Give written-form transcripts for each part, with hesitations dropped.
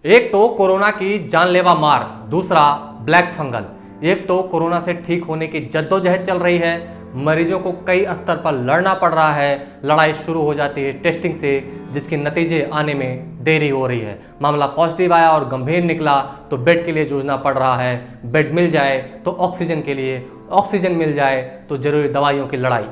एक तो कोरोना की जानलेवा मार, दूसरा ब्लैक फंगल। एक तो कोरोना से ठीक होने की जद्दोजहद चल रही है, मरीजों को कई स्तर पर लड़ना पड़ रहा है, लड़ाई शुरू हो जाती है टेस्टिंग से, जिसके नतीजे आने में देरी हो रही है। मामला पॉजिटिव आया और गंभीर निकला तो बेड के लिए जूझना पड़ रहा है, बेड मिल जाए तो ऑक्सीजन के लिए, ऑक्सीजन मिल जाए तो जरूरी दवाइयों की लड़ाई।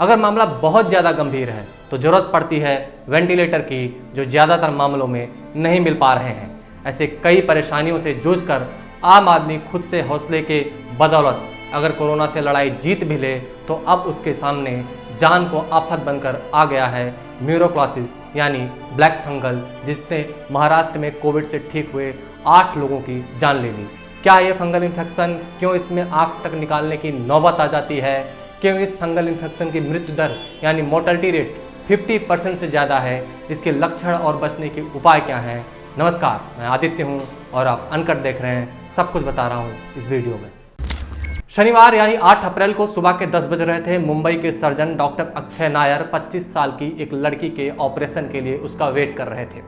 अगर मामला बहुत ज़्यादा गंभीर है तो ज़रूरत पड़ती है वेंटिलेटर की, जो ज़्यादातर मामलों में नहीं मिल पा रहे हैं। ऐसे कई परेशानियों से जूझकर आम आदमी खुद से हौसले के बदौलत अगर कोरोना से लड़ाई जीत भी ले तो अब उसके सामने जान को आफत बनकर आ गया है म्यूकोरमाइकोसिस यानी ब्लैक फंगल, जिसने महाराष्ट्र में कोविड से ठीक हुए 8 लोगों की जान ले ली। क्या ये फंगल इन्फेक्शन, क्यों इसमें आँख तक निकालने की नौबत आ जाती है, क्यों इस फंगल इन्फेक्शन की मृत्यु दर यानी मोर्टेलिटी रेट 50% से ज़्यादा है, इसके लक्षण और बचने के उपाय क्या हैं। नमस्कार, मैं आदित्य हूं और आप अनकट देख रहे हैं। सब कुछ बता रहा हूं इस वीडियो में। शनिवार यानी 8 अप्रैल को सुबह के 10 बज रहे थे। मुंबई के सर्जन डॉक्टर अक्षय नायर 25 साल की एक लड़की के ऑपरेशन के लिए उसका वेट कर रहे थे।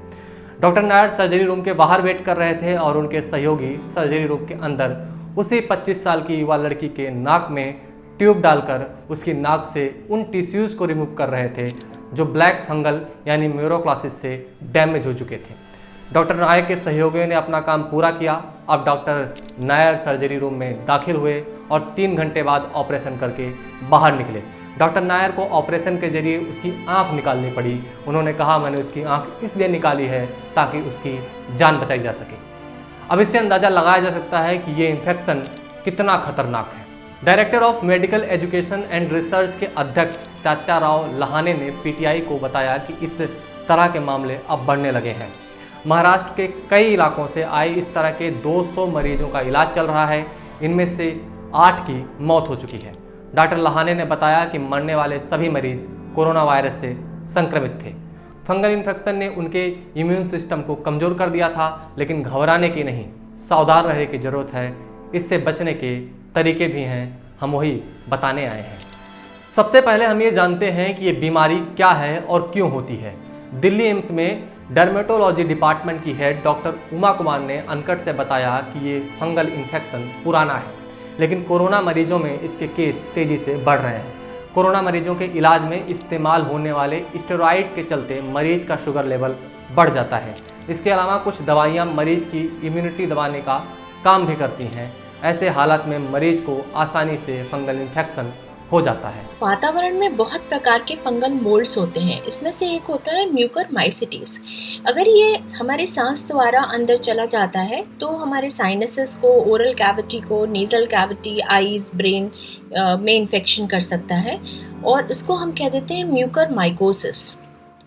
डॉक्टर नायर सर्जरी रूम के बाहर वेट कर रहे थे और उनके सहयोगी सर्जरी रूम के अंदर उसी 25 साल की युवा लड़की के नाक में ट्यूब डालकर उसकी नाक से उन टिश्यूज़ को रिमूव कर रहे थे जो ब्लैक फंगल यानी म्यूकोरमाइकोसिस से डैमेज हो चुके थे। डॉक्टर नायर के सहयोगियों ने अपना काम पूरा किया। अब डॉक्टर नायर सर्जरी रूम में दाखिल हुए और 3 घंटे बाद ऑपरेशन करके बाहर निकले। डॉक्टर नायर को ऑपरेशन के जरिए उसकी आंख निकालनी पड़ी। उन्होंने कहा, मैंने उसकी आंख इसलिए निकाली है ताकि उसकी जान बचाई जा सके। अब इससे अंदाज़ा लगाया जा सकता है कि ये इन्फेक्शन कितना खतरनाक है। Director of medical education and research के अध्यक्ष तात्याराव लहाने ने पीटीआई को बताया कि इस तरह के मामले अब बढ़ने लगे हैं। महाराष्ट्र के कई इलाकों से आए इस तरह के 200 मरीजों का इलाज चल रहा है। इनमें से 8 की मौत हो चुकी है। डॉक्टर लहाने ने बताया कि मरने वाले सभी मरीज कोरोना वायरस से संक्रमित थे। फंगल इन्फेक्शन ने उनके इम्यून सिस्टम को कमज़ोर कर दिया था, लेकिन घबराने की नहीं, सावधान रहने की ज़रूरत है। इससे बचने के तरीके भी हैं, हम वही बताने आए हैं। सबसे पहले हम ये जानते हैं कि ये बीमारी क्या है और क्यों होती है। दिल्ली एम्स में डर्मेटोलॉजी डिपार्टमेंट की हेड डॉक्टर उमा कुमार ने अनकट से बताया कि ये फंगल इन्फेक्शन पुराना है, लेकिन कोरोना मरीजों में इसके केस तेज़ी से बढ़ रहे हैं। कोरोना मरीजों के इलाज में इस्तेमाल होने वाले स्टेरॉइड के चलते मरीज का शुगर लेवल बढ़ जाता है। इसके अलावा कुछ दवाइयाँ मरीज की इम्यूनिटी दबाने का काम भी करती हैं। ऐसे हालात में मरीज को आसानी से फंगल इन्फेक्शन हो जाता है। वातावरण में बहुत प्रकार के फंगल मोल्ड्स होते हैं। इसमें से एक होता है म्यूकोरमाइकोसिस। अगर ये हमारे सांस द्वारा अंदर चला जाता है तो हमारे साइनसेस को, ओरल कैविटी को, नेजल कैविटी, आईज, ब्रेन में इन्फेक्शन कर सकता है और इसको हम कह देते हैं म्यूकोरमाइकोसिस,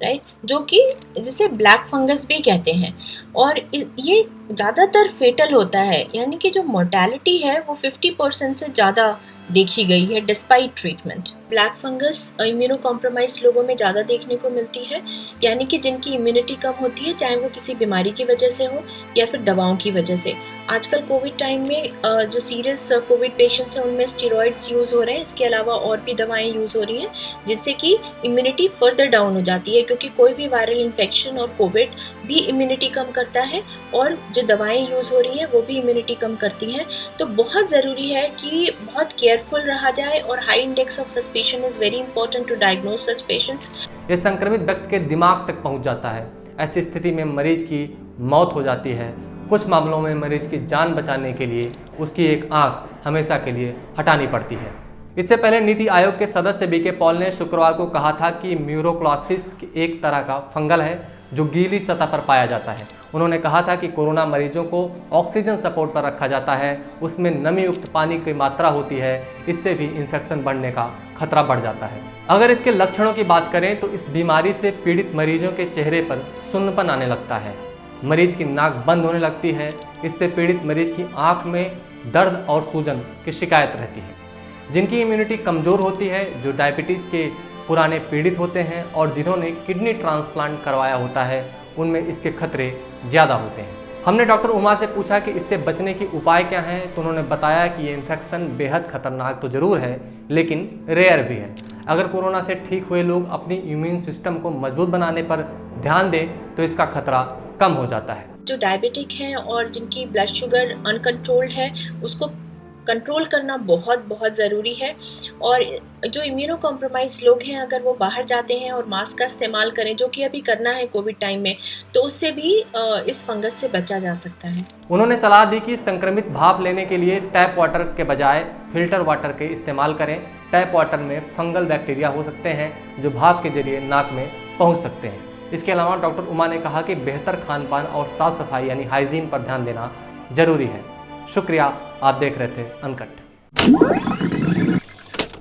राइट, जो कि जिसे ब्लैक फंगस भी कहते हैं। और ये ज़्यादातर फेटल होता है, यानी कि जो मोर्टेलिटी है वो 50% से ज़्यादा देखी गई है despite treatment. Black fungus immuno compromise लोगों में ज़्यादा देखने को मिलती है, यानी कि जिनकी इम्यूनिटी कम होती है, चाहे वो किसी बीमारी की वजह से हो या फिर दवाओं की वजह से। आजकल कोविड टाइम में जो सीरियस कोविड पेशेंट्स हैं उनमें स्टेरॉइड्स यूज़ हो रहे हैं। इसके अलावा और भी दवाएं यूज़ हो रही हैं जिससे कि इम्यूनिटी फर्दर डाउन हो जाती है, क्योंकि कोई भी वायरल इन्फेक्शन और कोविड भी इम्यूनिटी कम करता है और जो दवाएं यूज़ हो रही हैं वो भी इम्यूनिटी कम करती हैं। तो बहुत ज़रूरी है कि बहुत केयरफुल रहा जाए और high index of suspicion is very important to diagnose such patients. ये संक्रमित व्यक्ति के दिमाग तक पहुंच जाता है। ऐसी स्थिति में मरीज की मौत हो जाती है। कुछ मामलों में मरीज की जान बचाने के लिए उसकी एक आंख हमेशा के लिए हटानी पड़ती है। इससे पहले नीति आयोग के सदस्य बीके पॉल ने शुक्रवार को कहा था कि म्यूकोरमाइकोसिस एक तरह का फंगल है जो गीली सतह पर पाया जाता है। उन्होंने कहा था कि कोरोना मरीजों को ऑक्सीजन सपोर्ट पर रखा जाता है, उसमें नमी युक्त पानी की मात्रा होती है, इससे भी इन्फेक्शन बढ़ने का खतरा बढ़ जाता है। अगर इसके लक्षणों की बात करें तो इस बीमारी से पीड़ित मरीजों के चेहरे पर सुन्नपन आने लगता है, मरीज की नाक बंद होने लगती है। इससे पीड़ित मरीज की आंख में दर्द और सूजन की शिकायत रहती है। जिनकी इम्यूनिटी कमज़ोर होती है, जो डायबिटीज़ के पुराने पीड़ित होते हैं और जिन्होंने किडनी ट्रांसप्लांट करवाया होता है, उनमें इसके खतरे ज़्यादा होते हैं। हमने डॉक्टर उमा से पूछा कि इससे बचने के उपाय क्या हैं, तो उन्होंने बताया कि ये इन्फेक्शन बेहद खतरनाक तो ज़रूर है, लेकिन रेयर भी है। अगर कोरोना से ठीक हुए लोग अपनी इम्यून सिस्टम को मजबूत बनाने पर ध्यान दें तो इसका खतरा कम हो जाता है। जो डायबिटिक हैं और जिनकी ब्लड शुगर अनकंट्रोल्ड है उसको कंट्रोल करना बहुत बहुत ज़रूरी है। और जो इम्यूनो कॉम्प्रोमाइज लोग हैं अगर वो बाहर जाते हैं और मास्क का इस्तेमाल करें, जो कि अभी करना है कोविड टाइम में, तो उससे भी इस फंगस से बचा जा सकता है। उन्होंने सलाह दी कि संक्रमित भाप लेने के लिए टैप वाटर के बजाय फिल्टर वाटर के इस्तेमाल करें। टैप वाटर में फंगल बैक्टीरिया हो सकते हैं जो भाप के जरिए नाक में पहुंच सकते हैं। इसके अलावा डॉक्टर उमा ने कहा कि बेहतर खान पान और साफ सफाई यानी हाइजीन पर ध्यान देना जरूरी है। शुक्रिया, आप देख रहे थे अनकट।